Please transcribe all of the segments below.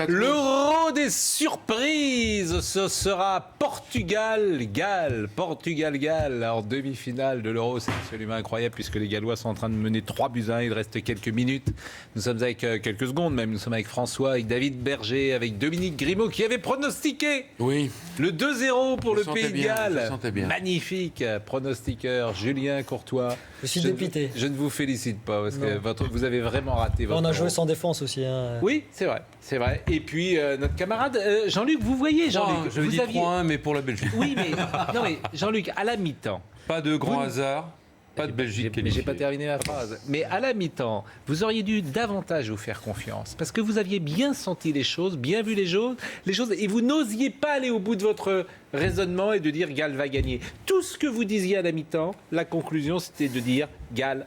L'Euro des surprises, ce sera Portugal-Galles. Portugal-Galles en demi-finale de l'Euro, c'est absolument incroyable puisque les Gallois sont en train de mener 3-1. Il reste quelques minutes. Nous sommes avec quelques secondes même. Nous sommes avec François, avec David Berger, avec Dominique Grimaud qui avait pronostiqué le 2-0 pour le Pays de Galles. Magnifique pronostiqueur. Julien Courtois. Je suis dépité. Je ne vous félicite pas parce que vous avez vraiment raté votre On a Euro. joué sans défense aussi. Hein. Oui, c'est vrai. C'est vrai. Et puis, notre camarade Jean-Luc, vous voyez, Jean-Luc. Je dis 3-1, mais pour la Belgique. Oui, mais, non, mais Jean-Luc, à la mi-temps. Pas de grand hasard, pas de Belgique Mais qualifiée. j'ai pas terminé ma phrase. Mais à la mi-temps, vous auriez dû davantage vous faire confiance. Parce que vous aviez bien senti les choses, bien vu les choses, et vous n'osiez pas aller au bout de votre raisonnement et de dire Galles va gagner. Tout ce que vous disiez à la mi-temps, la conclusion, c'était de dire Galles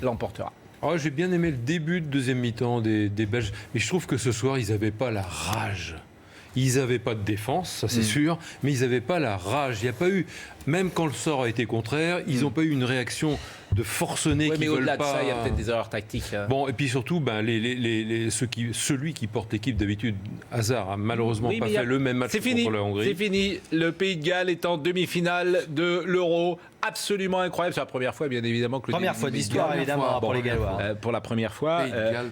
l'emportera. Oh, j'ai bien aimé le début de deuxième mi-temps des Belges, mais je trouve que ce soir, ils n'avaient pas la rage. Ils n'avaient pas de défense, ça c'est sûr, mais ils n'avaient pas la rage. Il n'y a pas eu, même quand le sort a été contraire, ils n'ont pas eu une réaction de forcenés qui mais veulent au-delà pas... de ça, il y a peut-être des erreurs tactiques. Bon, et puis surtout, celui qui porte l'équipe d'habitude, Hazard, a malheureusement pas fait le même match contre la Hongrie. C'est fini. Le Pays de Galles est en demi-finale de l'Euro. Absolument incroyable. C'est la première fois, bien évidemment. Que première fois d'histoire, évidemment, pour les Gallois. Pour la première fois.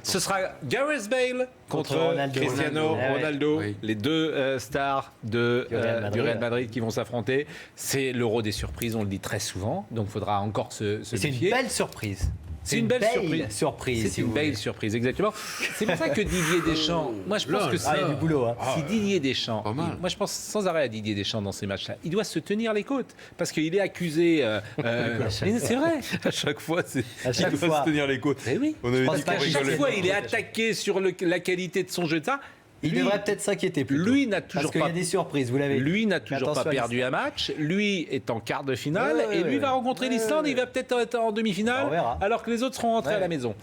Ce sera Gareth Bale contre Cristiano Ronaldo. Oui. Les deux stars du Real Madrid qui vont s'affronter. C'est l'Euro des surprises, on le dit très souvent. Donc il faudra encore se c'est méfier. une belle surprise. C'est une belle surprise. C'est une belle surprise, exactement. C'est pour ça que Didier Deschamps, moi je pense que il y a du boulot. Hein. si Didier Deschamps, moi je pense sans arrêt à Didier Deschamps dans ces matchs-là, il doit se tenir les côtes parce qu'il est accusé. Mais c'est vrai. À chaque fois, il doit fois. se tenir les côtes. Eh oui. On avait Parce dit qu'à qu'on chaque rigolait. fois, il est attaqué sur la qualité de son jeu de ça. Il devrait peut-être s'inquiéter plutôt. Lui n'a toujours Parce qu'il y a des surprises, vous l'avez dit. Lui n'a toujours pas perdu un match. Lui est en quart de finale et lui va rencontrer l'Islande. Il va peut-être être en demi-finale, On verra. alors que les autres seront rentrés à la maison.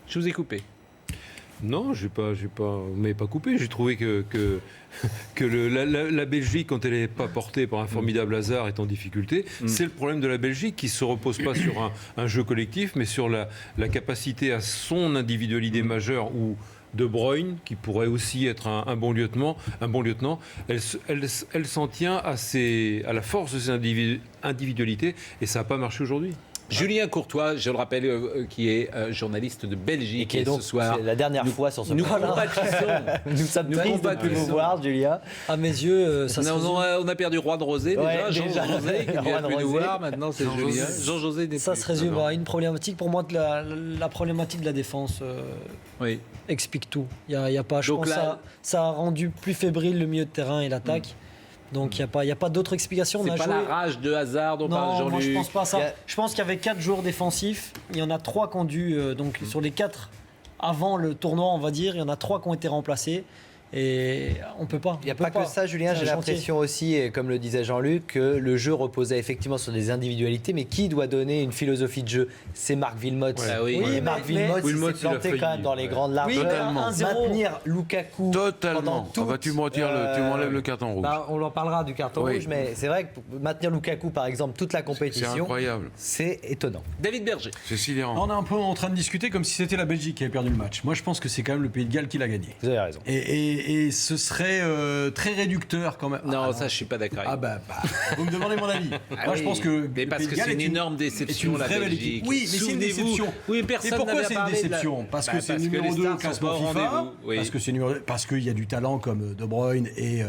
Je vous ai coupé. Non, vous m'avez pas coupé. J'ai trouvé que la Belgique, quand elle n'est pas portée par un formidable hasard, est en difficulté. C'est le problème de la Belgique qui ne se repose pas sur un jeu collectif, mais sur la capacité à son individualité majeure ou De Bruyne, qui pourrait aussi être un bon lieutenant, elle s'en tient à la force de ses individualités, et ça n'a pas marché aujourd'hui. Julien Courtois, je le rappelle, qui est journaliste de Belgique Et qui est donc ce soir. c'est la dernière fois sur ce Nous plateau. combattissons. Nous sommes tristes de plus vous voir, Julien. À mes yeux, ça se résume. On a perdu Juan Rosé déjà. Jean José qui ne vient plus nous voir. Maintenant, c'est Julien. Jean José n'est Ça plus. se résume à une problématique. Pour moi, la problématique de la défense Oui. explique tout. Il y a pas, je Donc pense là- ça a rendu plus fébrile le milieu de terrain et l'attaque. Donc il n'y a pas d'autre explication. On C'est a pas joué... la rage de hasard dont parle Non, Jean-Luc. moi je pense pas à ça. Il y a- Je pense qu'il y avait 4 joueurs défensifs. Il y en a 3 qui ont dû, donc sur les 4 avant le tournoi, on va dire, il y en a 3 qui ont été remplacés. Et on peut pas. Il n'y a pas que ça, Julien. C'est J'ai un chantier. l'impression aussi, et comme le disait Jean-Luc, que le jeu reposait effectivement sur des individualités. Mais qui doit donner une philosophie de jeu? C'est Marc Wilmots. Oui. Oui, Et Marc mais- Wilmots, il Wilmots, s'est il a planté failli, quand même dans les grandes largeurs. Totalement. 1-0. Maintenir Lukaku pendant Totalement. toute, Ah bah, tu m'enlèves le carton rouge. Bah, on en parlera du carton Oui. rouge, mais c'est vrai que pour maintenir Lukaku, par exemple, toute la C'est compétition, incroyable. c'est étonnant. David Berger. C'est sidérant. On est un peu en train de discuter comme si c'était la Belgique qui avait perdu le match. Moi, je pense que c'est quand même le Pays de Galles qui l'a gagné. Vous avez raison. Et ce serait très réducteur quand même. Non, ça, je suis pas d'accord. Ah bah, vous me demandez mon avis. Moi, je pense que Mais le parce Pays de que Galles c'est une est énorme est déception, une la vraie belle Belgique. équipe. Oui, mais c'est une Souvenez-vous. déception. Oui, Et personne pourquoi n'avait c'est une parlé de la- déception? Parce Bah, que c'est parce que numéro les 2 stars au classement sont pas au FIFA, rendez-vous, oui. parce qu'il y a du talent comme De Bruyne et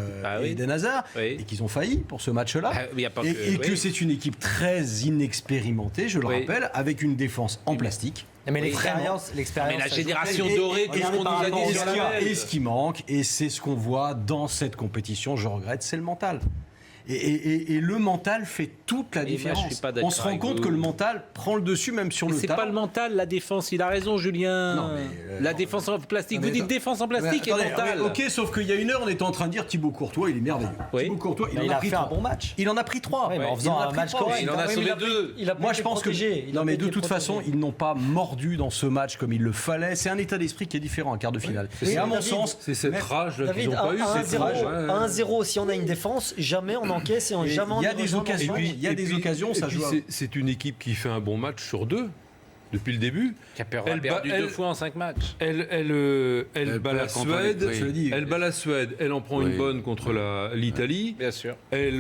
Eden Hazard, Oui. et qu'ils ont failli pour ce match-là. Ah, il y a pas et que- et oui. que c'est une équipe très inexpérimentée, je le Oui. rappelle, avec une défense en plastique. Mais Oui, l'expérience, Mais la ça joue. génération Et- dorée, et- tout ce qu'on nous a dit Et sur ce la qui- Belge. et ce qui manque, et c'est ce qu'on voit dans cette compétition, je regrette, c'est le mental. Et le mental fait toute la moi, je différence. suis pas d'accord On se rend avec compte vous. que le mental prend le dessus même sur le C'est talent. pas le mental, la défense. Il a raison, Julien. Non, mais, la défense en plastique. Non, Vous mais dites défense en plastique et Attendez, mental. ok, sauf qu'il y a une heure, on était en train de dire Thibaut Courtois, il est merveilleux. Oui. Thibaut Courtois, Mais il il en a a pris fait un 3. bon match. Il en a pris 3. Ouais, mais en faisant un match correct. Il en a sauvé 2. Moi, je pense que non, mais de toute façon, ils n'ont pas mordu dans ce match comme il le fallait. C'est un état d'esprit qui est différent en quart de finale. Oui, Et à mon David, sens, C'est cette rage là qu'ils David, n'ont pas eu. à cette rage. 1-0, si on a une défense, jamais on encaisse et jamais on il y a est des rejoint dans occasions. le match. Il y a des occasions, ça joue. C'est une équipe qui fait un bon match sur 2. depuis le début. Qui a perdu 2 fois en 5 matchs. Elle bat la contre Suède. les- oui. Elle bat la Suède. Elle en prend Oui. une bonne contre l'Italie. Bien sûr. Elle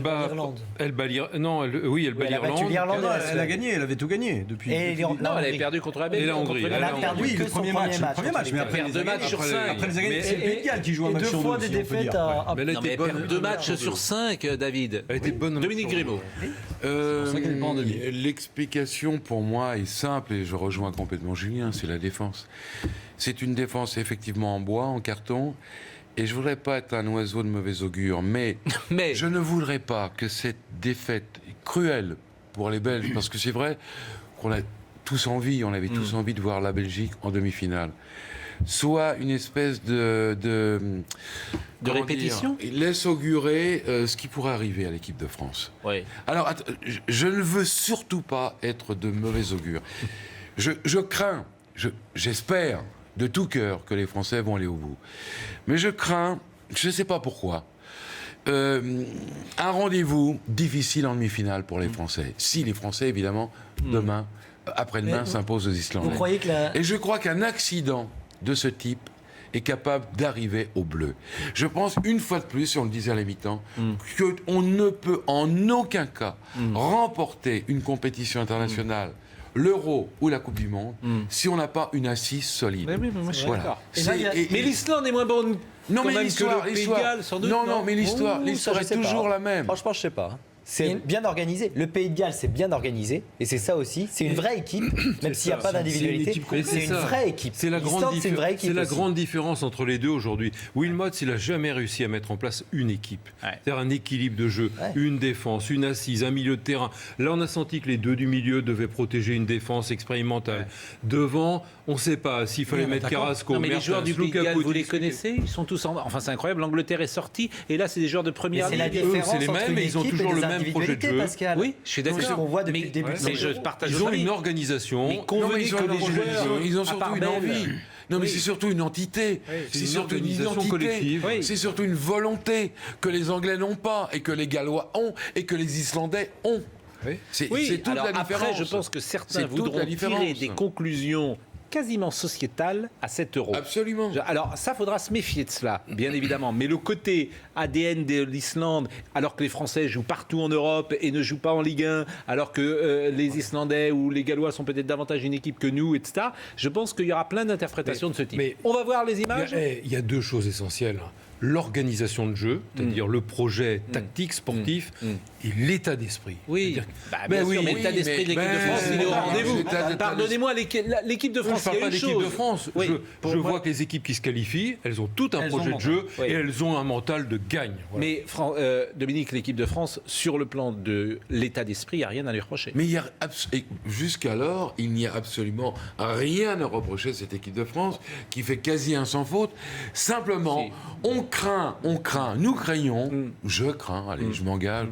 bat l'Irlande. Elle bat l'Irlande. Elle bat elle a battu l'Irlande. l'Irlande. Non, la elle a Suède. gagné, elle avait tout gagné depuis. Et depuis- l'Irlande. Non, elle avait Hongrie. perdu contre la Et Belgique. la Hongrie. contre Elle a l'Irlande. perdu Oui, que le son premier premier match. match. Le premier match, mais après Perd les deux a gagnés. matchs sur Après, 5. Après les a gagnés. Mais- C'est le Pays de Galles qui joue un Et match deux sur fois deux, des si on peut défaites dire. à Mais elle a Non, mais été elle bonne. perd 2 matchs sur 5, David. Elle était bonne. Dominique Grimaud. Euh, pour ça qu'elle est pas en demi. L'explication pour moi est simple et je rejoins complètement Julien, c'est la défense. C'est une défense effectivement en bois, en carton. Et je voudrais pas être un oiseau de mauvais augure, mais Mais je ne voudrais pas que cette défaite cruelle pour les Belges, parce que c'est vrai qu'on a tous envie, on avait tous envie de voir la Belgique en demi-finale, soit une espèce de comment répétition dire, laisse augurer ce qui pourrait arriver à l'équipe de France. oui. Alors, je ne veux surtout pas être de mauvais augure. Je crains, j'espère de tout cœur que les Français vont aller au bout. Mais je crains, je ne sais pas pourquoi, un rendez-vous difficile en demi-finale pour les Français. Si les Français, évidemment, demain, après-demain, Mais s'imposent aux Islandais. Vous croyez que la... Et je crois qu'un accident de ce type est capable d'arriver au bleu. Je pense, une fois de plus, et on le disait à la mi-temps, qu'on ne peut en aucun cas remporter une compétition internationale, l'Euro ou la Coupe du Monde, si on n'a pas une assise solide. Oui, mais moi je suis Voilà. d'accord. Et là, il y a- Mais l'Islande est moins bonne Non, quand mais même l'histoire, que le Pays de Galles, sans doute. non, mais l'histoire Ouh, ça, je est sais pas. toujours la même. Franchement, je sais pas. C'est bien organisé. Le Pays de Galles, c'est bien organisé. Et c'est ça aussi. C'est une vraie équipe, même s'il n'y a pas d'individualité. Mais C'est une ça. vraie équipe. C'est la grande, l'Islande, c'est une vraie équipe c'est la aussi. grande différence entre les deux aujourd'hui. Wilmots, il n'a jamais réussi à mettre en place une équipe. Ouais. C'est-à-dire un équilibre de jeu, Ouais. une défense, une assise, un milieu de terrain. Là, on a senti que les deux du milieu devaient protéger une défense expérimentale. Devant, on ne sait pas s'il fallait mettre Carrasco, Non, mais les joueurs du Mertens, Pays de Galles, Lukaku, vous les Dix- connaissez? Ils sont tous en... Enfin, c'est incroyable. L'Angleterre est sortie. Et là, c'est des joueurs de première Mais c'est la ligue. différence c'est les entre mêmes, une mais ils ont équipe toujours et le des même projet de individualités, jeu. Pascal. Oui, je suis d'accord. C'est ce qu'on voit depuis le début. Mais je partage Ils votre ont avis. une organisation. Mais Non, mais convenez ils ont que un les projet de joueurs, jeu, ils ont à surtout part une Bell, envie. Non, mais Oui. c'est surtout une entité. C'est C'est une surtout une organisation identité. collective. Oui. C'est surtout une volonté que les Anglais n'ont pas et que les Gallois ont et que les Islandais ont. Oui. C'est Oui, c'est toute alors la différence. après, je pense que certains C'est toute voudront la différence. tirer des conclusions quasiment sociétales à 7 euros. Absolument. Alors ça, faudra se méfier de cela, bien évidemment. Mais le côté ADN de l'Islande, alors que les Français jouent partout en Europe et ne jouent pas en Ligue 1, alors que les Islandais ou les Gallois sont peut-être davantage une équipe que nous, etc. Je pense qu'il y aura plein d'interprétations de ce type. mais- On va voir les images. Il y a deux choses essentielles. L'organisation de jeu, c'est-à-dire le projet tactique, sportif, et l'état d'esprit. Oui, C'est-à-dire- bah, Ben bien oui, sûr, mais oui, l'état d'esprit de l'équipe mais- de France, il est au ben, rendez-vous. l'état Pardonnez-moi, l'équipe de Je ne France, il parle y a pas une d'équipe chose. de France. Oui, pour je moi- vois que les équipes qui se qualifient, elles ont tout un Elles projet ont de jeu oui. et elles ont un mental de gagne. Voilà. Mais Dominique, l'équipe de France, sur le plan de l'état d'esprit, il n'y a rien à lui reprocher. Mais il y a et jusqu'alors, il n'y a absolument rien à reprocher à cette équipe de France qui fait quasi un sans faute. Simplement, Si. on craint, nous craignons, je crains, allez, je m'engage.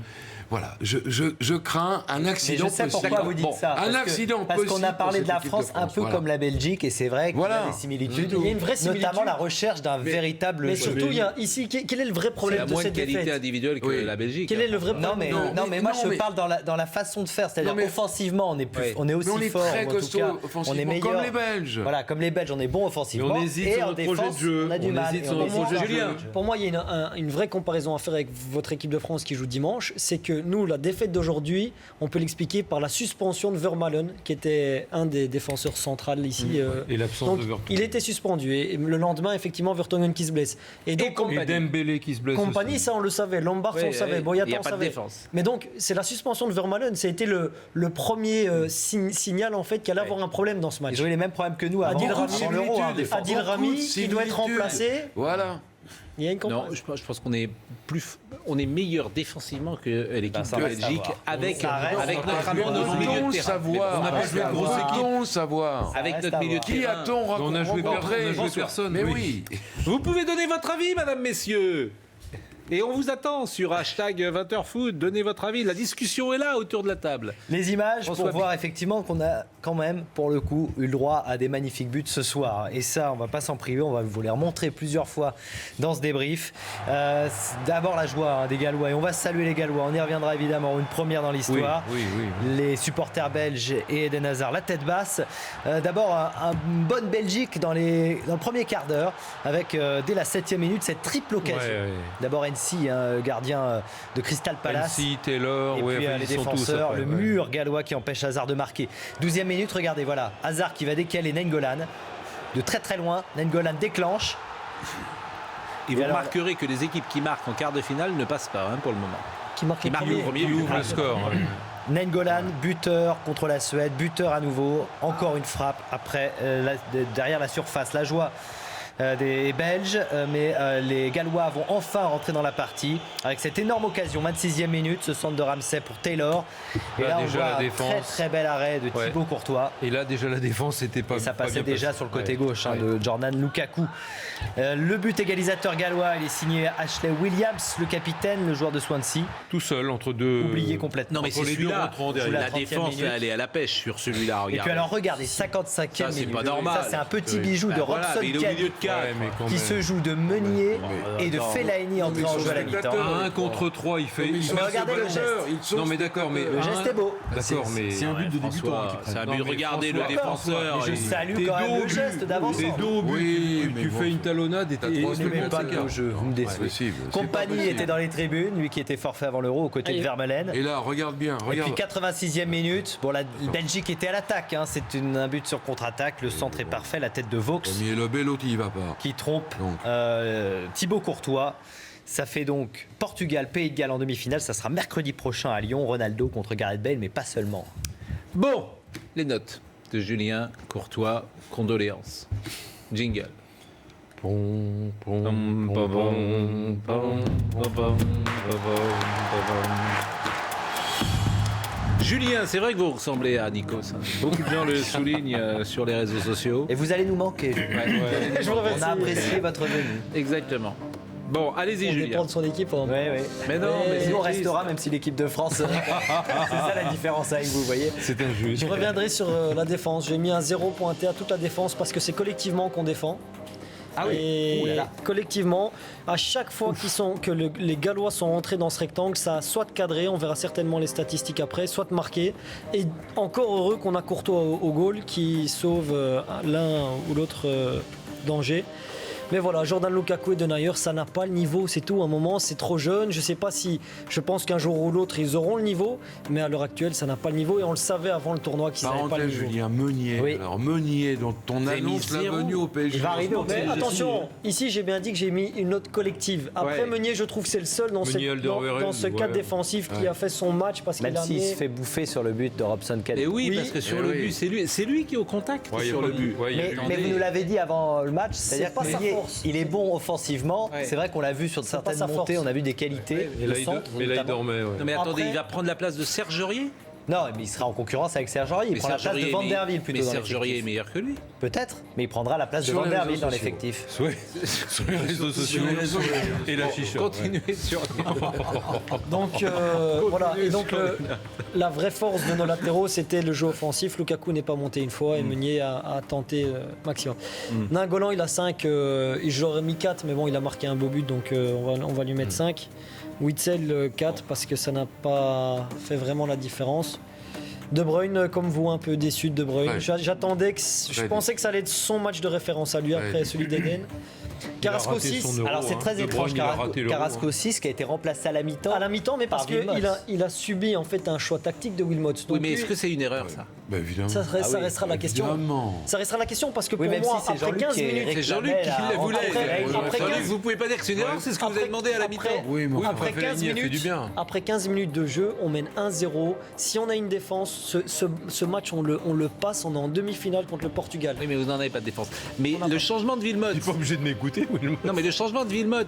Voilà, je crains un Mais accident je sais possible. pourquoi vous dites Bon, ça. un accident parce qu'on possible a parlé pour de la cette équipe de France un France, peu voilà. comme la Belgique et c'est vrai qu'il Voilà. y a des similitudes. Il y a une vraie similitude. Notamment la recherche d'un véritable. Mais surtout, il y a ici, quel est le vrai Il y problème a de moins de cette qualité défaite? individuelle que Oui. la Belgique. Quel est le vrai Non problème? mais moi je mais- parle dans la façon de faire, c'est-à-dire Non, mais- offensivement on est Oui. on est aussi Mais on est fort, très ou en tout costaud cas, on est offensivement, meilleur. comme les Belges. Voilà, comme les Belges, on est bon offensivement. Mais on hésite et sur en notre projet défense, de jeu. on a du On mal. hésite Et sur on notre défend projet de un peu. Julien, Pour moi, il y a une vraie comparaison à faire avec votre équipe de France qui joue dimanche. C'est que nous, la défaite d'aujourd'hui, on peut l'expliquer par la suspension de Vermaelen, qui était un des défenseurs centraux ici. Et l'absence Donc, de Vertonghen. il était suspendu. Et le lendemain, effectivement, Vertonghen qui se blesse. Et donc, Et Dembélé qui se blesse Compagnie, aussi. ça on le savait. Lombard, Oui, on le savait. oui. Boyata, Il y a on pas de savait. défense. Mais donc, c'est la suspension de Vermaelen. Ça a été le premier signal, en fait, qu'il allait avoir un problème dans ce match. Ils ont eu les mêmes problèmes que nous avant, Adil Rami, avant l'Euro. hein, défense. Adil Rami, qui doit être similitudes. remplacé. Voilà. Il y a une Non, comparaison. je pense qu'on est meilleur défensivement que l'équipe ça de reste à Belgique voir. avec Ça reste à notre voir. amour de notre milieu Peut-on de le terrain. savoir On n'a pas joué de grosse équipe. Peut-on le savoir Avec reste notre à milieu de voir. Qui terrain. a-t-on On a joué rencontré personne. Mais oui. Vous pouvez donner votre avis, mesdames, messieurs. Et on vous attend sur hashtag 20HFoot. Donnez votre avis. La discussion est là autour de la table. Les images François pour voir effectivement qu'on a quand même, pour le coup, eu le droit à des magnifiques buts ce soir. Et ça, on va pas s'en priver, on va vous les remontrer plusieurs fois dans ce débrief. D'abord la joie des Gallois, et on va saluer les Gallois. On y reviendra évidemment, une première dans l'histoire. Oui. Les supporters belges et Eden Hazard, la tête basse. D'abord, une bonne Belgique dans le premier quart d'heure, avec dès la 7e minute cette triple occasion. Ouais. D'abord NC, gardien de Crystal Palace. NC, Taylor, Et puis les ils sont tous défenseurs, après, le mur gallois qui empêche Hazard de marquer. 12e minute, regardez, voilà, Hazard qui va décaler Nainggolan de très très loin. Nainggolan déclenche. Et Et vous alors- remarquerez que les équipes qui marquent en quart de finale ne passent pas pour le moment. Qui marque Qui les marque premiers. le premier Il but. ouvre le score. ouais. Nainggolan, buteur contre la Suède, buteur à nouveau. Encore une frappe après derrière la surface. La joie des Belges, mais les Gallois vont enfin rentrer dans la partie avec cette énorme occasion. 26e minute, ce centre de Ramsey pour Taylor. Et Là, là, on déjà, voit la un défense. très très bel arrêt de Ouais. Thibaut Courtois. Et là, déjà, la défense n'était pas Et ça pas passait bien déjà placée. sur le côté Ouais. gauche Ouais. de Jordan Lukaku. Le but égalisateur gallois, il est signé Ashley Williams, le capitaine, le joueur de Swansea. Tout seul entre deux. Oublié complètement. Non, mais Entre c'est les deux celui-là. rentrants derrière. La La 30e défense minute. est allée à la pêche sur celui-là. Et puis Regardez. alors regardez, 55e Ça, c'est minute. pas normal. Ça c'est un petit Oui. bijou de Ben voilà, Robson mais il est au Kent milieu de 4. Ouais, mais quand qui même. se joue de Meunier et de attends. Fellaini entré en jeu à la mi-temps. À 1 contre 3, il fait. Mais regardez le geste. Non, mais d'accord, mais. Le geste est beau. D'accord, mais. C'est un but de débutant. François, qui prennent. c'est un Non, but. mais Regardez le François, défenseur. Mais je il- salue Des quand même dos le au geste but. d'avance. Des dos au but. Oui, mais Tu bon. fais une talonnade et T'as t'es. trois Je n'aimais pas secondes le jeu, vous me décevez. Impossible, c'est pas Compagnie possible. était dans les tribunes, lui qui était forfait avant l'Euro aux côtés de Et- Vermeulen. Et là, regarde bien, Et puis regarde. 86e minute, bon la Belgique était à l'attaque, hein, c'est un but sur contre-attaque, le centre est parfait, la tête de Vaux Mais le bel l'autre, il y va pas. qui trompe Donc. Thibaut Courtois. Ça fait donc Portugal, Pays de Galles en demi-finale, ça sera mercredi prochain à Lyon, Ronaldo contre Gareth Bale, mais pas seulement. Bon, les notes de Julien Courtois, condoléances. Jingle. Pom, pom, pom, pom, pom, pom, pom. Julien, c'est vrai que vous ressemblez à Nikos. hein. Beaucoup de gens le soulignent sur les réseaux sociaux. Et vous allez nous manquer. Je vous remercie. On a apprécié votre venue. Exactement. Bon, allez-y, On Julien. dépend de son équipe. Oui, oui. Mais non, mais Et c'est nous on triste. restera même si l'équipe de France. c'est ça la différence avec vous, vous voyez. C'est injuste. Je reviendrai sur la défense. J'ai mis un 0 pointé à toute la défense parce que c'est collectivement qu'on défend. Ah oui. Et Ouh là là. collectivement, à chaque fois que les Gallois sont rentrés dans ce rectangle, ça a soit cadré, on verra certainement les statistiques après, soit marqué. Et encore heureux qu'on a Courtois au goal qui sauve l'un ou l'autre danger. Mais voilà, Jordan Lukaku et Denayer, ça n'a pas le niveau, c'est tout. À un moment, c'est trop jeune. Je sais pas si. Je pense qu'un jour ou l'autre, ils auront le niveau. Mais à l'heure actuelle, ça n'a pas le niveau. Et on le savait avant le tournoi qu'ils n'avaient pas le Parenthèse, niveau. Julien, Meunier. Oui. Alors, Meunier, dont on Vous avez mis annonce la zéro. venue au PSG. Il va arriver au Mais PSG. attention, ici j'ai bien dit que j'ai mis une note collective. Après Ouais. Meunier, je trouve que c'est le seul dans, Meunier, Alderweireld, dans ce ouais. cadre défensif qui Ouais. a fait son match parce qu'il Même a s'il amené. se fait bouffer sur le but de Robson Kent. Et oui, Oui. parce que sur Eh le oui. but, c'est lui qui est au contact Ouais, sur y a le pas- but. ouais, y a- Mais, Attendez. mais vous nous l'avez dit avant le match, c'est-à-dire pas que sa Meunier, force. il est bon offensivement. Ouais. C'est vrai qu'on l'a vu sur pas certaines sa montées, force. on a vu des qualités. Et le là, il centre, et là, il notamment. dormait. Ouais. Non mais attendez, Après- il va prendre la place de Serge Aurier. Non, mais il sera en concurrence avec Serge Aurier. Il Mais prend la Serge place de Aurier Van est der meilleur- Wiel plutôt mais dans Serge Aurier est l'effectif. meilleur que lui. Peut-être, mais il prendra la place de Sur Van les der réseaux Wiel dans sociaux. l'effectif. Ouais. Sur les réseaux sociaux. Et la chicha. Continuez sur. Donc voilà. Et donc la vraie force de nos latéraux, c'était le jeu offensif. Lukaku n'est pas monté une fois et Meunier a tenté maximum. Nainggolan, il a 5. J'aurais mis 4, mais bon, il a marqué un beau but, donc on va lui mettre 5. Witzel 4 parce que ça n'a pas fait vraiment la différence. De Bruyne, comme vous, un peu déçu de De Bruyne. Ouais. J'attendais que je Ouais. pensais que ça allait être son match de référence à lui Ouais. après celui d'Eden. Il a Carrasco raté 6 son euro, Alors c'est hein. très De étrange, Bruyne, il a raté l'euro, Carrasco hein. 6 qui a été remplacé à la mi-temps. à la mi-temps, mais parce Par Wilmots. qu'il a subi en fait un choix tactique de Wilmots. Oui, Donc mais lui, est-ce que c'est une erreur ça Bah, évidemment. ça oui, restera la question. Évidemment. Ça restera la question parce que pour Oui, même moi, si c'est après Jean-Luc 15 qui est minutes, C'est Jean-Luc qui réclamait le la- voulait. après Jean-Luc, 15 vous pouvez pas dire que c'est une erreur, c'est ce que vous avez demandé à la mi-temps. Oui, mais après Enfin, 15 Fellaini a fait minutes, du bien. après 15 minutes de jeu, on mène 1-0. Si on a une défense, ce match, on le passe, on est en demi-finale contre le Portugal. Oui, mais vous n'en avez pas de défense. Mais le changement de Wilmot. Il n'est pas obligé de m'écouter, Wilmot. Non, mais le changement de Wilmot.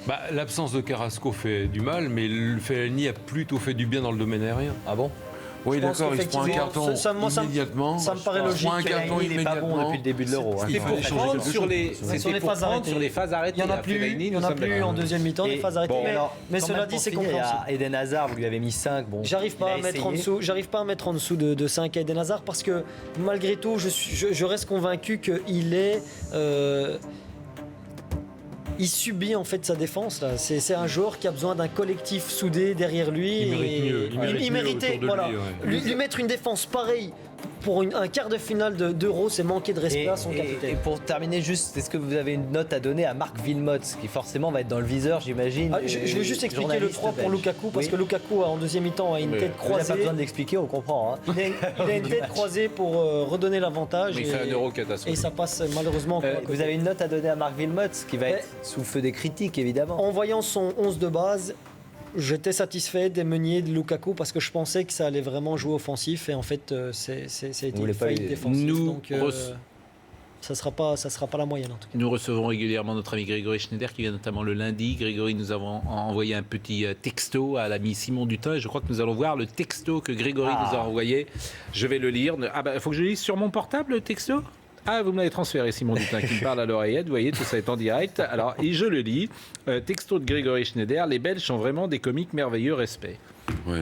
Bah, l'absence de Carrasco fait du mal, mais le Fellaini a plutôt fait du bien dans le domaine aérien. Ah bon Oui, Je pense d'accord, il se prend un qu'effectivement, carton moi, immédiatement. ça me paraît Il se logique. prend un carton Il n'est pas bon immédiatement. depuis le début de l'Euro. hein. C'est pour prendre sur les, Sur c'était les pour phases prendre arrêtées. sur les phases arrêtées. Il n'y en a Après plus, Fellaini, il y en nous a sommes plus d'accord. en deuxième mi-temps, les Et phases arrêtées. bon, Mais quand cela même, dit, pour c'est finir, compréhensible. il y a Eden Hazard, vous lui avez mis 5. Bon, J'arrive pas il a à mettre en essayé. dessous, j'arrive pas à mettre en dessous de 5 à Eden Hazard parce que malgré tout, je reste convaincu qu'il est. Il subit en fait sa défense là. C'est un joueur qui a besoin d'un collectif soudé derrière lui. Il mérite mieux, il mérite mieux méritait, autour de voilà. lui, ouais. Lui mettre une défense pareille pour un quart de finale d'Euro, c'est manquer de respect à son Et capitaine. pour terminer, juste, est-ce que vous avez une note à donner à Marc Wilmots, qui forcément va être dans le viseur, j'imagine Ah, je vais juste expliquer le 3 pour Lukaku parce que Lukaku en deuxième mi-temps a une tête On n'a pas croisée. besoin de l'expliquer, on comprend. hein. Il a une tête croisée pour redonner l'avantage. Mais il fait un euro catastrophique. Et ça passe malheureusement encore à côté. Vous avez une note à donner à Marc Wilmots, qui va être sous le feu des critiques, évidemment. En voyant son 11 de base, j'étais satisfait des meuniers de Lukaku parce que je pensais que ça allait vraiment jouer offensif et en fait ça a été voulez une pas faillite les- défensive. Nous Donc ça sera pas la moyenne en tout cas. Nous recevons régulièrement notre ami Grégory Schneider qui vient notamment le lundi. Grégory nous avons envoyé un petit texto à l'ami Simon Dutin et je crois que nous allons voir le texto que Grégory nous a envoyé. Je vais le lire. Ah bah, faut que je le lise sur mon portable le texto. Ah, vous me l'avez transféré, Simon Dutin, qui me parle à l'oreillette. Vous voyez, tout ça est en direct. Alors, et je le lis. Texto de Grégory Schneider. Les Belges sont vraiment des comiques merveilleux, respect. Ouais.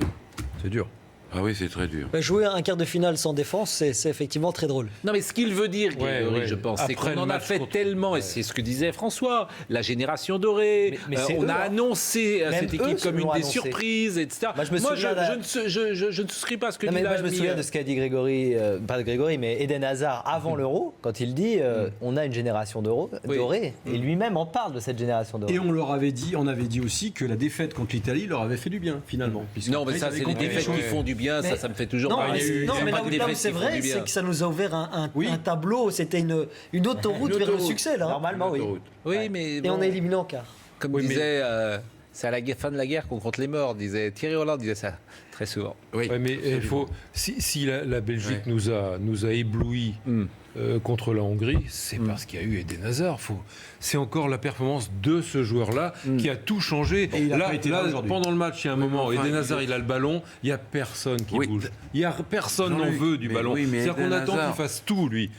C'est dur. Ah oui, c'est très dur. Bah, jouer un quart de finale sans défense, c'est effectivement très drôle. Non, mais ce qu'il veut dire, Grégory, ouais. je pense, c'est Après qu'on le en a match fait contre- tellement, et c'est ce que disait François, la génération dorée. Mais c'est on eux, a hein. annoncé Même cette eux équipe se comme une l'ont des annoncé. surprises, etc. Moi, je me souviens je ne souscris pas à ce que Non, dit mais moi, je me l'ami, souviens de ce qu'a dit Grégory, pas de Grégory, mais Eden Hazard avant l'Euro, quand il dit on a une génération Oui. dorée, et lui-même en parle de cette génération dorée. Et on avait dit aussi que la défaite contre l'Italie leur avait fait du bien, finalement. puisque Non, mais après, ça, ils avaient c'est les compris défaites choses. qui font du bien, Mais- ça me fait toujours Non, mal. mais, Il y a eu- non, il y a mais pas là de où défaites c'est qui font vrai, du bien. c'est que ça nous a ouvert Oui. un tableau, c'était une autoroute vers le succès là. Normalement, oui. Oui, mais Et bon, on est éliminé en quart. comme Oui, mais- disait, c'est à la fin de la guerre qu'on compte les morts, disait Thierry Hollande disait ça très souvent. Oui. Ouais, mais il faut, si la Belgique Ouais. nous a éblouis contre la Hongrie, c'est parce qu'il y a eu Eden Hazard. C'est encore la performance de ce joueur-là qui a tout changé. Et il a pas été là aujourd'hui. Pendant le match, il y a un moment, mais enfin, Eden Hazard, il a le ballon, il n'y a personne qui Oui. bouge. Personne n'en Jean-Luc, veut du mais ballon. oui, mais C'est-à-dire qu'on Eden attend Hazard- qu'il fasse tout, lui.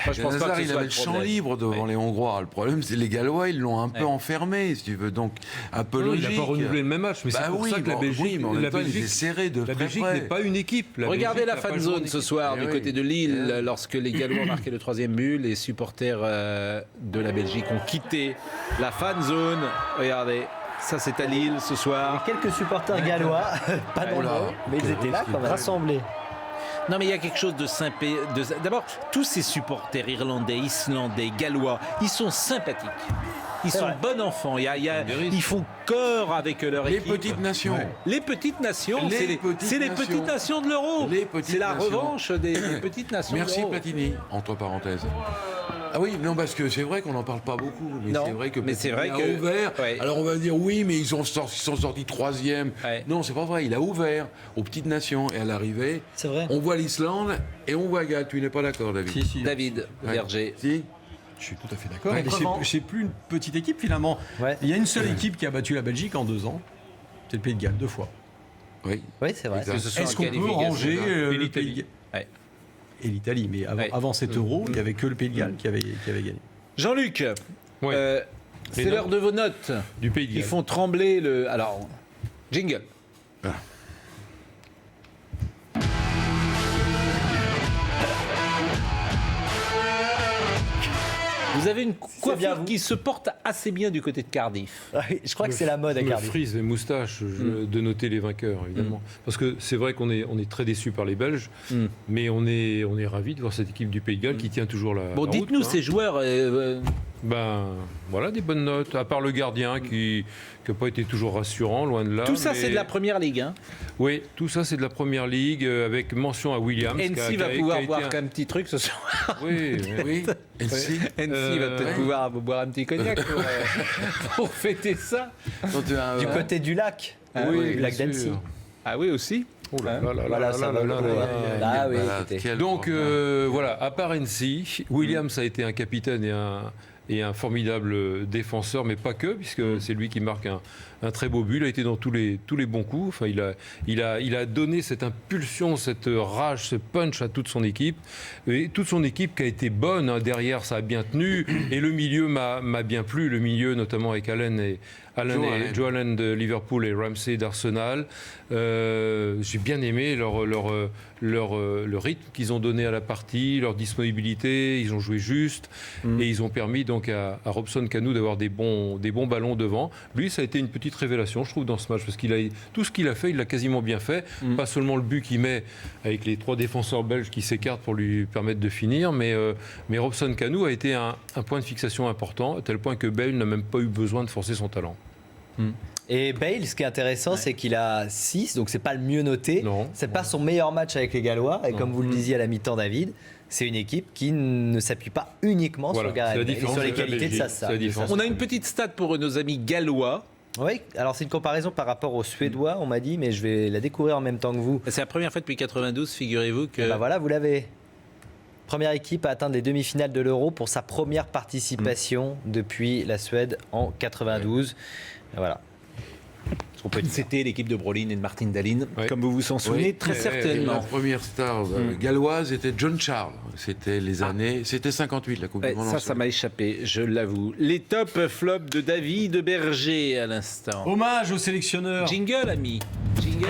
Moi, je pense pas que ce il soit avait le le champ problème. libre devant les Hongrois. Le problème, c'est les Gallois, ils l'ont un peu enfermé, si tu veux. Donc, un peu Non, il logique. n'a pas renouvelé le même match, mais Bah c'est pour oui, ça que la bon, Belgique, oui, mais en même la temps, il Belgique, était serré de la très Belgique près. n'est pas une équipe. La Regardez Belgique la n'a pas fan joué en zone ce équipe. soir Eh du oui. côté de Lille, Eh. lorsque les Gallois ont marqué le troisième but, les supporters de la Belgique ont quitté la fan zone. Regardez, ça c'est à Lille ce soir. Quelques supporters gallois, pas Oh là, nombreux, mais ils étaient là quand même. Rassemblés. Non mais il y a quelque chose de sympa. D'abord, tous ces supporters irlandais, islandais, gallois, ils sont sympathiques. Ils sont vrai. bons enfants. Ils font corps avec leur Les équipe. petites nations. Les petites nations, Les c'est les petites petites nations de l'euro. Les petites C'est la nations. revanche des petites nations de Merci l'euro. Platini, entre parenthèses. Ah oui, non, parce que c'est vrai qu'on n'en parle pas beaucoup. Mais Non, c'est vrai que mais c'est vrai Platini a que- ouvert. ouais. Alors on va dire oui, mais ils sont sortis troisième. Ouais. Non, c'est pas vrai. Il a ouvert aux petites nations. Et à l'arrivée, C'est vrai. on voit l'Islande et on voit Galles. Tu n'es pas d'accord, David? Si, si. David Ouais. Verger. Si. Je suis tout à fait d'accord. Ouais. Mais c'est plus une petite équipe finalement. Ouais. Il y a une seule équipe qui a battu la Belgique en 2 ans. C'est le Pays de Galles, 2 fois. Oui. Oui, c'est vrai. Exact. Que ce soit Est-ce en qu'on peut qualification, ranger là. le l'Italie. Pays de Galles Ouais. et l'Italie? Mais Ouais. avant cet euro, il n'y avait que le Pays de Galles qui avait gagné. Jean-Luc, Ouais. c'est Les l'heure de vos notes Du Pays de qui Galles. font trembler le. Alors, jingle. Vous avez une bien coiffure vous. qui se porte assez bien du côté de Cardiff. Ah oui, je crois que c'est la mode à me Cardiff. frise les moustaches de noter les vainqueurs, évidemment. Parce que c'est vrai qu'on est très déçus par les Belges, mais on est ravis de voir cette équipe du Pays de Galles qui tient toujours la Bon, la dites-nous route, ces joueurs. Ben, voilà, des bonnes notes, à part le gardien qui n'a pas été toujours rassurant, loin de là. tout ça, mais- c'est de la première ligue. Hein. Oui, tout ça, c'est de la première ligue, avec mention à Williams. NC va pouvoir boire qu'un petit truc ce soir. Oui, Oui. Et si. NC va peut-être ouais. pouvoir boire un petit cognac pour fêter ça. Donc, tu as, Du côté du lac. oui, du lac bien d'Annecy. sûr. Ah oui, aussi. Oh là là là Voilà, là ça là va là le là coup, là. hein. Ah oui, voilà, écoutez. quel Donc programme. voilà, à part NC, Williams a été un capitaine et un formidable défenseur, mais pas que, puisque c'est lui qui marque un très beau but. Il a été dans tous les bons coups. Enfin, il a donné cette impulsion, cette rage, ce punch à toute son équipe. Et toute son équipe qui a été bonne. Hein. Derrière, ça a bien tenu. Et le milieu m'a bien plu. Le milieu, notamment avec Joe Allen de Liverpool et Ramsey d'Arsenal. J'ai bien aimé le rythme qu'ils ont donné à la partie, leur disponibilité. Ils ont joué juste. Et ils ont permis donc à Robson Kanu d'avoir des bons ballons devant. Lui, ça a été une petite révélation, je trouve, dans ce match, parce tout ce qu'il a fait, il l'a quasiment bien fait. Pas seulement le but qu'il met avec les 3 défenseurs belges qui s'écartent pour lui permettre de finir, mais Robson Kanu a été un point de fixation important, à tel point que Bale n'a même pas eu besoin de forcer son talent. Et Bale, ce qui est intéressant, c'est qu'il a 6, donc c'est pas le mieux noté. Non. C'est pas son meilleur match avec les Gallois. Et comme vous le disiez à la mi-temps, David, c'est une équipe qui ne s'appuie pas uniquement Voilà, sur Gareth Bale et sur les qualités de sa C'est la différence. On a une petite stat pour nos amis gallois. Oui, alors c'est une comparaison par rapport aux Suédois, on m'a dit, mais je vais la découvrir en même temps que vous. C'est la première fois depuis 92, figurez-vous que... Et ben voilà, vous l'avez. Première équipe à atteindre les demi-finales de l'Euro pour sa première participation depuis la Suède en 92. Et voilà. C'était l'équipe de Brolin et de Martin Dahlin, Ouais. comme vous vous en souvenez, très La certainement. première star galloise était John Charles. C'était les années. C'était 58, la Coupe Ouais, du Monde. ça m'a échappé, je l'avoue. Les top flops de David Berger à l'instant. Hommage au sélectionneur. Jingle, ami. Jingle.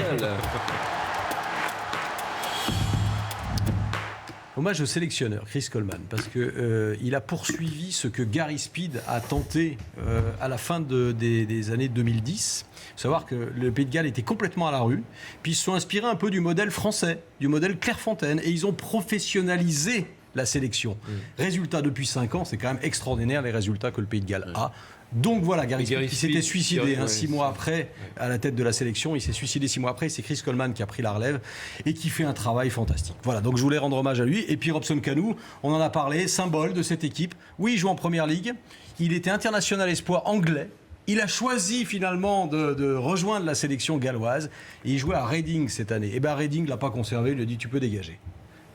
Hommage au sélectionneur, Chris Coleman, parce que il a poursuivi ce que Gary Speed a tenté à la fin des années 2010. Il faut savoir que le Pays de Galles était complètement à la rue, puis ils se sont inspirés un peu du modèle français, du modèle Clairefontaine, et ils ont professionnalisé la sélection. Résultat, depuis 5 ans, c'est quand même extraordinaire les résultats que le Pays de Galles a. Donc voilà, Gary Speed qui s'était suicidé 6 mois après à la tête de la sélection. Il s'est suicidé 6 mois après. C'est Chris Coleman qui a pris la relève et qui fait un travail fantastique. Voilà, donc je voulais rendre hommage à lui. Et puis Robson Kanu, on en a parlé, symbole de cette équipe. Oui, il joue en Première Ligue. Il était international espoir anglais. Il a choisi finalement de rejoindre la sélection galloise. Et il jouait à Reading cette année. Et bien Reading ne l'a pas conservé. Il lui a dit tu peux dégager.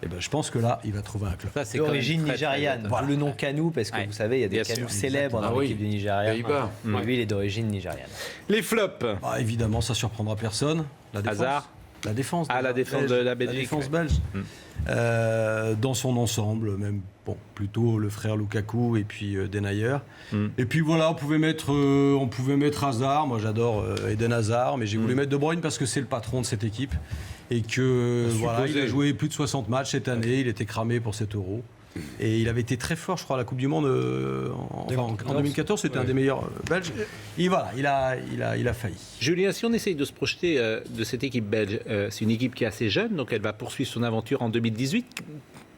Et ben je pense que là, il va trouver un club. Ça, c'est quand même D'origine très, nigériane. très Voilà. Le nom Kanu, parce que Ouais. vous savez, il y a des Bien Kanus sûr. célèbres dans l'équipe du Nigeria. Pays-Bas. Et lui, il est d'origine nigériane. Les flops. Bah, évidemment, ça surprendra personne. La défense. Hasard. La défense. Ah, la défense de la Belgique, La défense ouais. belge. Dans son ensemble, même plutôt le frère Lukaku et puis Denayer. Et puis voilà, on pouvait mettre Hazard. Moi, j'adore Eden Hazard, mais j'ai voulu mettre De Bruyne parce que c'est le patron de cette équipe et que voilà, il a joué plus de 60 matchs cette année. Il était cramé pour cet Euro. Et il avait été très fort, je crois, à la Coupe du Monde en 2014. C'était un des meilleurs Belges. Et voilà, il a failli. Julien, si on essaye de se projeter de cette équipe belge, c'est une équipe qui est assez jeune, donc elle va poursuivre son aventure en 2018.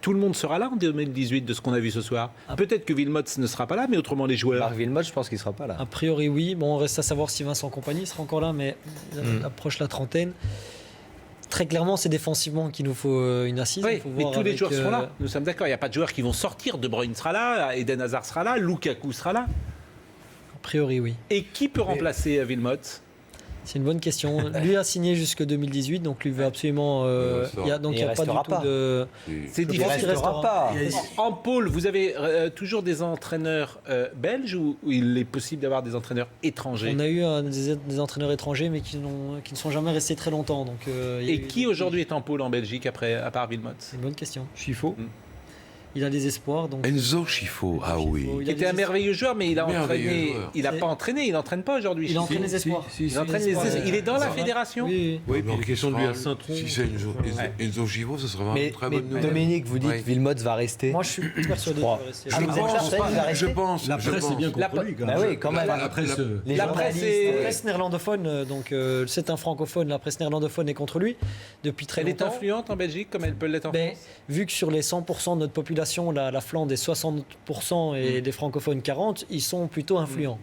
Tout le monde sera là en 2018 de ce qu'on a vu ce soir. Peut-être que Wilmots ne sera pas là, mais autrement les joueurs. Marc Wilmot, je pense qu'il ne sera pas là. A priori, oui. Bon, on reste à savoir si Vincent Compagnie sera encore là, mais il approche la trentaine. Très clairement, c'est défensivement qu'il nous faut une assise. Oui, Il faut mais voir tous les avec, joueurs seront là. Nous sommes d'accord. Il n'y a pas de joueurs qui vont sortir. De Bruyne sera là, Eden Hazard sera là, Lukaku sera là. A priori, oui. Et qui peut remplacer Wilmots? C'est une bonne question. Lui a signé jusque 2018, donc lui veut absolument. Il n'y a, donc Et il y a il pas du restera tout pas. de. C'est Il ne difficile. restera pas. En pôle, vous avez toujours des entraîneurs belges ou il est possible d'avoir des entraîneurs étrangers? On a eu des entraîneurs étrangers, mais qui ne sont jamais restés très longtemps. Donc, il y a Et eu- qui aujourd'hui est en pôle en Belgique à part Wilmots? C'est une bonne question. Chifo. Il a des espoirs. Donc, Enzo Schifo, ah oui. il Qui a était des un merveilleux joueur, mais il a Merveilleux entraîné. joueur. Il n'a pas entraîné, il n'entraîne pas aujourd'hui. Il entraîne Chifo. les espoirs. Il entraîne les espoirs. Il est dans la fédération. Oui, Oui, puis la question de lui à Saint-Tron. Si c'est Enzo Schifo, ce serait vraiment Mais, une très mais bonne nouvelle. Dominique, vous dites Oui. Wilmot va rester. Moi, je suis persuadé crois. qu'il va rester. Ah, vous êtes persuadé qu'il va Je rester pense. La je presse est pense. bien contre La- lui, quand Bah même. oui, quand même. La presse. Les La journalistes, presse est- La presse néerlandophone, donc c'est un francophone, la presse néerlandophone est contre lui depuis très Elle est longtemps. influente en Belgique comme elle peut l'être en Ben, France. vu que sur les 100% de notre population, la Flandre est 60% et les francophones 40%, ils sont plutôt influents.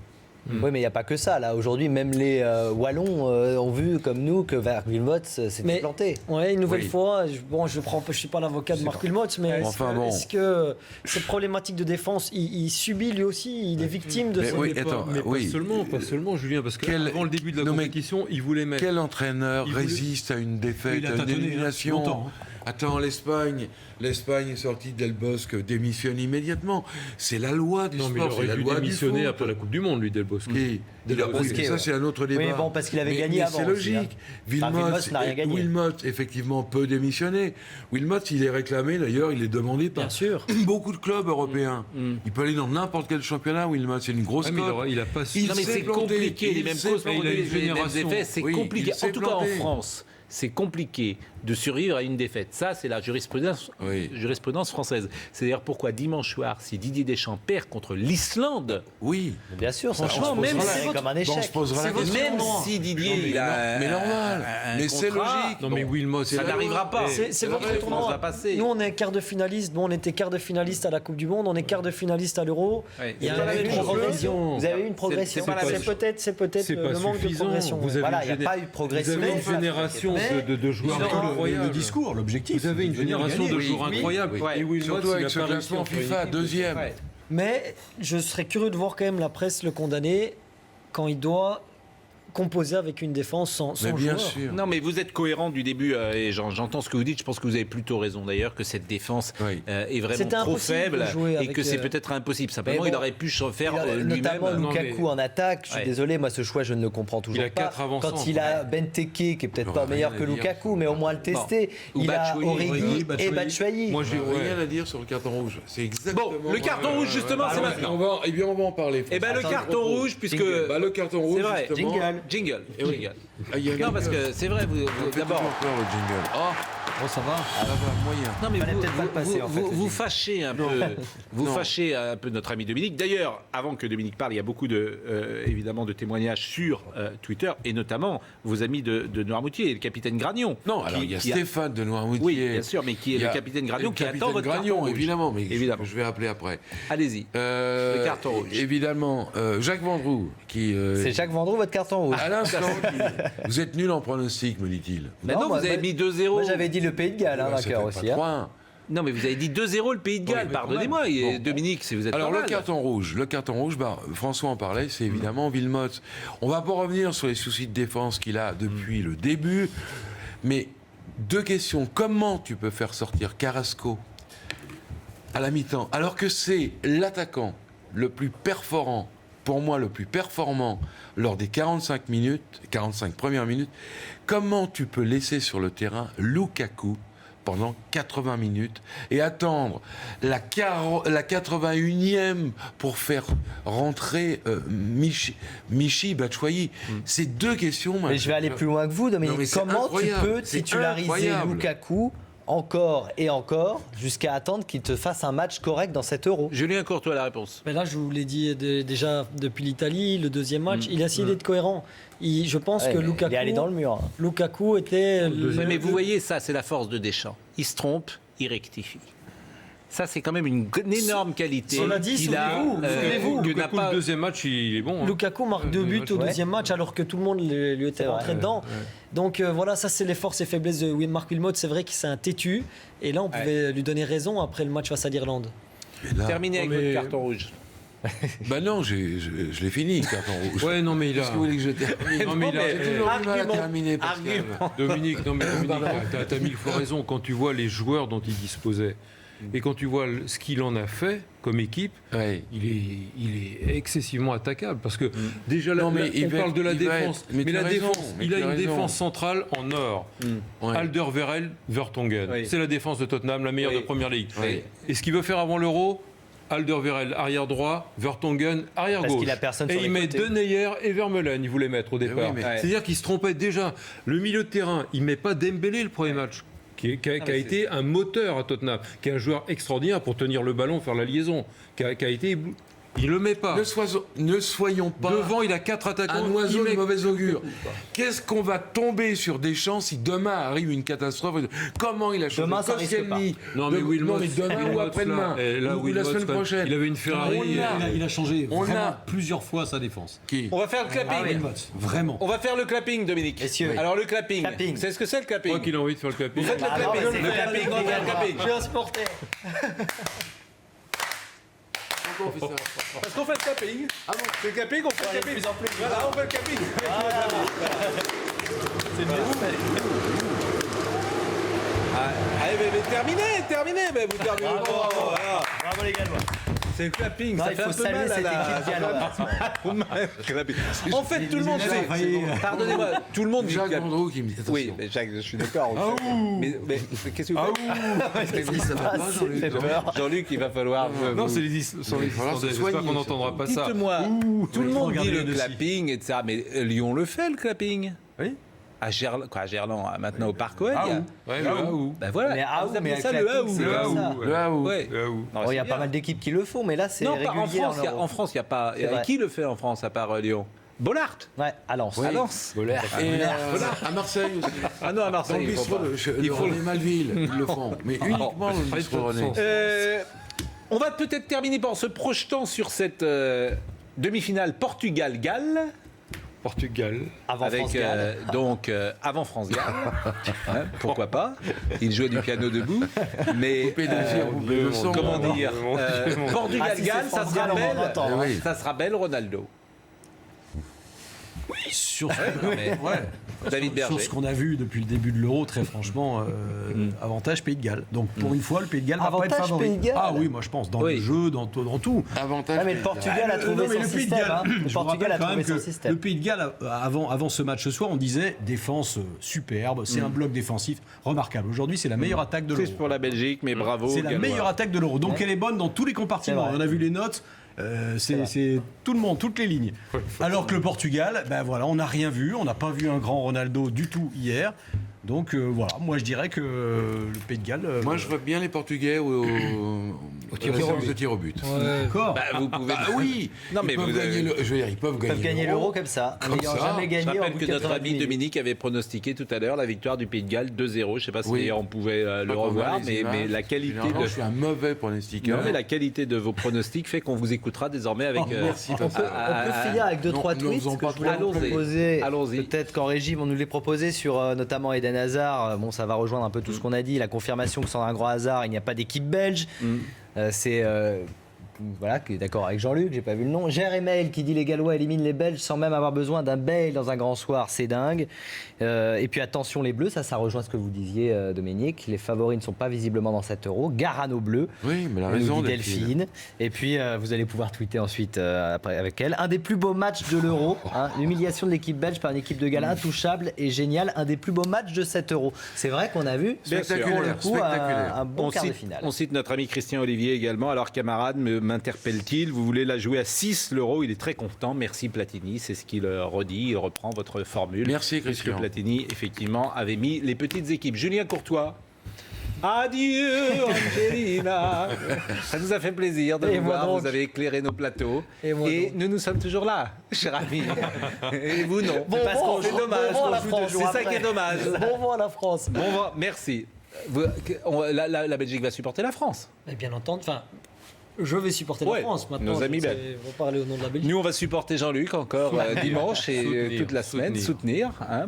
Oui, mais il n'y a pas que ça. Là, aujourd'hui, même les Wallons ont vu, comme nous, que Marc Wilmot s'était Mais- planté. Ouais, une nouvelle Oui. fois, je suis pas l'avocat de Marc Wilmot, mais est-ce Enfin, que, bon. est-ce que cette problématique de défense, il subit lui aussi, il est victime de Mais ça. oui, Mais attends, pas oui. seulement, Julien, parce qu'avant le début de la Non, mais compétition, il voulait mettre. Quel entraîneur Il voulait- résiste à une défaite, Il a à une tâtonné élimination longtemps. Attends, l'Espagne est sortie d'El Bosque, démissionne immédiatement. C'est la loi du Non, mais il sport, c'est la aurait dû loi du démissionner foot. après la Coupe du Monde, lui, Del Bosque. Oui, Del oui, Bosque, mais ça ouais. c'est un autre débat. Oui, bon, parce qu'il avait gagné avant C'est aussi, logique. Wilmot n'a rien gagné. Wilmot, effectivement, peut démissionner. Wilmot, il est réclamé, d'ailleurs, il est demandé par Bien sûr. beaucoup de clubs européens. Il peut aller dans n'importe quel championnat, Wilmot, c'est une grosse Ouais, mais cote. il a pas Il Non mais s'est c'est planté, compliqué, les il mêmes s'est causes, planté. il a une les mêmes génération. effets, c'est Oui, compliqué. il s'est En tout cas en planté. France, c'est compliqué de survivre à une défaite. Ça, c'est la jurisprudence française. C'est d'ailleurs pourquoi dimanche soir, si Didier Deschamps perd contre l'Islande, Oui. Bien sûr, ça, Franchement, on se même posera si comme un Bon, on échec. se posera la même question. si Didier il a mais normal. un Mais c'est contrat, logique. Non, mais Wilmot, ça n'arrivera pas. C'est La votre France tournoi. va passer. Nous, on est quart de finaliste. Bon, on était quart de finaliste à la Coupe du Monde. On est quart de finaliste à l'Euro. Ouais. Il y a C'est pas la eu même une chose. progression. Vous avez eu une progression. c'est pas la même C'est peut-être c'est pas le manque de suffisant. progression. Vous avez Voilà, une il n'y a pas eu de Vous progression. avez une Mais- génération mais- de joueurs il aura- incroyables. Le discours, l'objectif. Vous avez une c'est de venir génération gagner. de joueurs Oui, incroyables. oui. Et Wilmot, Surtout il avec a ce pas réussi classement à faire une FIFA, équipe. deuxième. Ouais. Mais je serais curieux de voir quand même la presse le condamner quand il doit composer avec une défense sans Mais bien joueur. sûr. Non, mais vous êtes cohérent du début et j'entends ce que vous dites. Je pense que vous avez plutôt raison d'ailleurs que cette défense Oui. est vraiment C'était trop impossible de faible jouer et avec, que c'est peut-être impossible. Simplement, mais il bon, aurait pu se faire lui-même. Notamment Non, Lukaku mais- en attaque. Je suis Ouais. désolé, moi ce choix je ne le comprends toujours Il a pas. 4 avant-centres. Quand il a Benteke qui est peut-être Non, pas rien meilleur à que dire. Lukaku, mais au moins le tester. Ou Il a Batshuayi, Origi oui, et Batshuayi. Batshuayi. Moi, J'ai j'ai rien à dire sur le carton rouge. C'est exactement. Bon, le carton rouge, justement, c'est maintenant. Eh bien, on va en parler. Eh ben le Attends, carton rouge, puisque Bah, le carton rouge, c'est vrai. justement. Jingle. Eh oui. Jingle. Ah, il y a Non, parce que c'est vrai. D'abord. D'abord. Peur, le jingle. Oh, Oh, ça va. Ça va, moyen. non mais Fallait vous, peut-être pas le passer, en fait, le vous jingle. fâchez un peu, vous Non. fâchez un peu notre ami Dominique. D'ailleurs, avant que Dominique parle, il y a beaucoup de évidemment de témoignages sur Twitter et notamment vos amis de Noirmoutier et le capitaine Gragnon. Non, alors il y a Stéphane de Noirmoutier. Oui, bien sûr, mais qui est Il y le a capitaine Gragnon le qui capitaine attend votre Gragnon, carton rouge. évidemment, mais Évidemment. je vais appeler après. Allez-y. Le carton rouge. Évidemment, Jacques Vendroux, qui. C'est Jacques Vendroux, votre carton rouge. À l'instant, vous êtes nul en pronostic, me dit-il. Mais Non, non, moi, vous avez moi- mis 2-0. Moi j'avais dit le Pays de Galles, Bah, ça fait vainqueur pas aussi. hein. 3-1. Non, mais vous avez dit 2-0 le Pays de Galles. mais Pardonnez-moi, quand même. et Dominique, si vous êtes Alors pas le mal. carton rouge, bah, François en parlait, c'est évidemment Wilmot. On va pas revenir sur les soucis de défense qu'il a depuis le début, mais deux questions. Comment tu peux faire sortir Carrasco à la mi-temps, alors que c'est l'attaquant le plus performant, pour moi le plus performant lors des 45 premières minutes, comment tu peux laisser sur le terrain Lukaku pendant 80 minutes et attendre la 81e pour faire rentrer Michy Batshuayi. C'est deux questions. Mais je vais aller plus loin que vous, Dominique. Non, mais c'est Comment tu incroyable. peux C'est titulariser incroyable. Lukaku encore et encore jusqu'à attendre qu'il te fasse un match correct dans cet Euro? Julien Courtois, la réponse. Mais là, je vous l'ai dit déjà depuis l'Italie, le deuxième match, il a essayé d'être cohérent. Je pense Ouais, que mais il est allé dans le mur. hein. Lukaku était. Mais vous voyez, ça, c'est la force de Deschamps. Il se trompe, il rectifie. Ça, c'est quand même une énorme qualité. Cela dit, qu'il a, souvenez-vous, que n'a Lukaku, pas. le deuxième match, il est bon. hein. Lukaku marque 2 buts au Ouais. deuxième match alors que tout le monde lui était C'est vrai, rentré dedans. Donc voilà, ça c'est les forces et faiblesses de Marc Wilmot. C'est vrai qu'il c'est un têtu. Et là, on pouvait lui donner raison après le match face à l'Irlande. Mais là, Terminé avec Non, mais- votre carton rouge. bah non, je l'ai fini, le carton rouge. Ouais, non, mais il a. Qu'est-ce que vous voulez que je termine Non, mais il a- J'ai toujours du mal à Argument. terminer, Pascal. Dominique, non mais Dominique, t'as mille fois raison. Quand tu vois les joueurs dont il disposait et quand tu vois ce qu'il en a fait comme équipe, Ouais. il est excessivement attaquable parce que déjà là, Non, mais il on va parle de la être- il va défense, être- mais mais tu as la raison, défense, mais il a tu as une raison. défense centrale en or. Ouais. Alderweireld, Vertonghen, Oui. c'est la défense de Tottenham, la meilleure Oui. de Première Ligue. Oui. Et ce qu'il veut faire avant l'Euro, Alderweireld arrière droit, Vertonghen arrière Parce gauche. qu'il a personne et sur il les met côtés. Deneyer et Vermeulen, il voulait mettre au départ. oui, mais- Ouais. C'est-à-dire qu'il se trompait déjà. Le milieu de terrain, il met pas Dembélé le premier match, qui a été un moteur à Tottenham, qui est un joueur extraordinaire pour tenir le ballon, faire la liaison, qui a été... Il le met pas. Ne soyons pas Devant, il a 4 attaquants. un oiseau il de met- mauvais augure. Qu'est-ce qu'on va tomber sur Deschamps si demain arrive une catastrophe? Comment il a changé Demain, ça risque Koscielny, Non, mais Wilmot, demain ou Wilmot, après-demain, là, ou la Wilmot, semaine quand même, prochaine. il avait une Ferrari. On a- Il a changé On vraiment a- plusieurs fois sa défense. Qui On va faire le clapping. Wilmot, vraiment. On va faire le clapping, Dominique. Messieurs. Alors le clapping. Clapping. C'est ce que c'est le Je clapping. crois qu'il a envie de faire le clapping. Vous faites le Ah non, clapping. mais c'est Le le clapping. clapping, On va faire le les gars. clapping. Je suis un supporter. Parce qu'on fait le clapping. Ah bon, c'est le clapping, on fait le clapping. Voilà, on fait le clapping. Allez, terminé, mais vous terminez. Bravo. Voilà. Bravo les Gallois. C'est le clapping, Non, ça il fait faut un peu saluer mal à cette la... équipe galloise. En fait, tout le monde sait. Pardonnez-moi, tout le monde dit Jacques que- Landreau qui me dit attention. Oui, mais Jacques, je suis d'accord. Mais qu'est-ce que vous faites Ça va pas, Jean-Luc, non Jean-Luc, il va falloir... Non, c'est les sont les falloir se Islandais. soigner, J'espère qu'on n'entendra pas ça. Dites-moi, tout le monde dit regardez le le dossier. clapping, etc. Mais Lyon le fait, le clapping. Oui. À Gerland, maintenant au Parc OL, il y a... Ouais, le Aou. Ben voilà, Mais vous appelez un ça le clapping, Aou. c'est Le comme ça. Aou. Le Aou. Ouais. Le Aou. Non, Oh, il y c'est a bien. pas mal d'équipes qui le font, mais là c'est Non, pas en régulier. France, dans l'Euro. en France, il n'y a pas... C'est vrai. Qui le fait en France, à part Lyon Bollard Ouais, à Lens. À Lens. Et à Marseille aussi. Ah non, à Dans Marseille, le il faut bistrot pas. de Il faut René Malville, ils le font. Mais uniquement le bistrot René. On va peut-être terminer par se projetant sur cette demi-finale Portugal-Galles. Portugal. Avant Avec France-Galles. avant France-Galles. Hein, pourquoi pas. Il jouait du piano debout. Mais Pédagogie, vous pouvez le son. comment dire Portugal-Galles, Ah, si c'est France-Galles, on va en entendre, hein. ça sera belle Ronaldo. Sur mais- David sur Berger. ce qu'on a vu depuis le début de l'Euro, très franchement, avantage Pays de Galles. Donc pour une fois, le Pays de Galles va pas être Avantage favori. Pays de Galles. Ah oui, moi je pense, dans Oui. le jeu, dans tout. Avantage. Ouais, mais le Portugal a trouvé Non, mais son le Pays de système. Galles, hein. Le je vous Portugal a rappelle quand trouvé même son que système. le Pays de Galles, avant ce match ce soir, on disait défense superbe, c'est un bloc défensif remarquable. Aujourd'hui, c'est la meilleure attaque de Triste l'Euro. pour la Belgique, mais bravo. C'est la Gallois. meilleure attaque de l'Euro. Donc elle est bonne dans tous les compartiments. C'est vrai. On a vu les notes. C'est tout le monde, toutes les lignes. Alors que le Portugal, ben voilà, on n'a rien vu. On n'a pas vu un grand Ronaldo du tout hier. Donc voilà, moi je dirais que le Pays de Galles. Moi, je vois bien les Portugais au tir de tir au but. D'accord. Bah, vous pouvez. Ah oui. Non, mais ils peuvent vous avez- gagner le- je veux dire, ils peuvent Ils peuvent gagner l'Euro comme ça, en Comme n'ayant ça. jamais Je gagné en rappelle bout que de notre 90 ami minutes. Dominique avait pronostiqué tout à l'heure la victoire du Pays de Galles 2-0. Je ne sais pas si Oui. on pouvait le Pas qu'on revoir, voit les mais images. la qualité Généralement, de. je suis un mauvais pronostiqueur. Non, mais la qualité de vos pronostics fait qu'on vous écoutera désormais avec. merci, On peut finir avec deux, non, trois ne tweets faisons que pas je voulais trop. vous proposer. Allons-y. Peut-être qu'en régie, on nous les proposait sur notamment Eden Hazard. Bon, ça va rejoindre un peu tout ce qu'on a dit. La confirmation que sans un grand hasard, il n'y a pas d'équipe belge. C'est voilà, qui est d'accord avec Jean-Luc, j'ai pas vu le nom. Email qui dit les Gallois éliminent les Belges sans même avoir besoin d'un Bale dans un grand soir, c'est dingue. Et puis attention les Bleus, ça rejoint ce que vous disiez Dominique. Les favoris ne sont pas visiblement dans cet Euro. Gare à nos Bleus. Oui, mais la nous raison, dit Delphine. Et puis vous allez pouvoir tweeter ensuite après avec elle. Un des plus beaux matchs de l'Euro. Hein, l'humiliation de l'équipe belge par une équipe de Galles intouchable et génial. Un des plus beaux matchs de cet Euro. C'est vrai qu'on a vu Spectaculaire, pour le coup spectaculaire. un bon quart de finale. On cite notre ami Christian Olivier également. Alors, camarade, m'interpelle-t-il? Vous voulez la jouer à 6 l'Euro? Il est très content. Merci Platini. C'est ce qu'il redit. Il reprend votre formule. Merci, Puisque Christian. Platini, effectivement, avait mis les petites équipes. Julien Courtois. Adieu, Angelina. Ça nous a fait plaisir de Et vous moi voir. donc. Vous avez éclairé nos plateaux. Et moi donc. nous sommes toujours là, cher ami. Et vous, non. Bon Parce vent, qu'on c'est dommage. bon vent à la qu'on joue France, deux jours. C'est ça après. qui est dommage. Bon vent à la France. Bon vent, merci. La Belgique va supporter la France. Et bien entendu, enfin, je vais supporter Ouais, la France maintenant. nos amis je sais belges. reparler au nom de la Belgique. Nous, on va supporter Jean-Luc encore dimanche et Soutenir, toute la semaine. soutenir. Hein.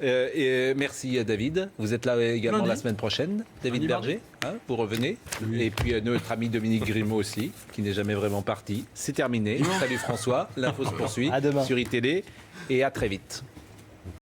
Et merci David. Vous êtes là également Lundi. la semaine prochaine. David Lundi, Berger, hein, vous revenez. Et puis notre ami Dominique Grimaud aussi, qui n'est jamais vraiment parti. C'est terminé. Salut François. L'info se poursuit À demain. sur iTélé. Et à très vite.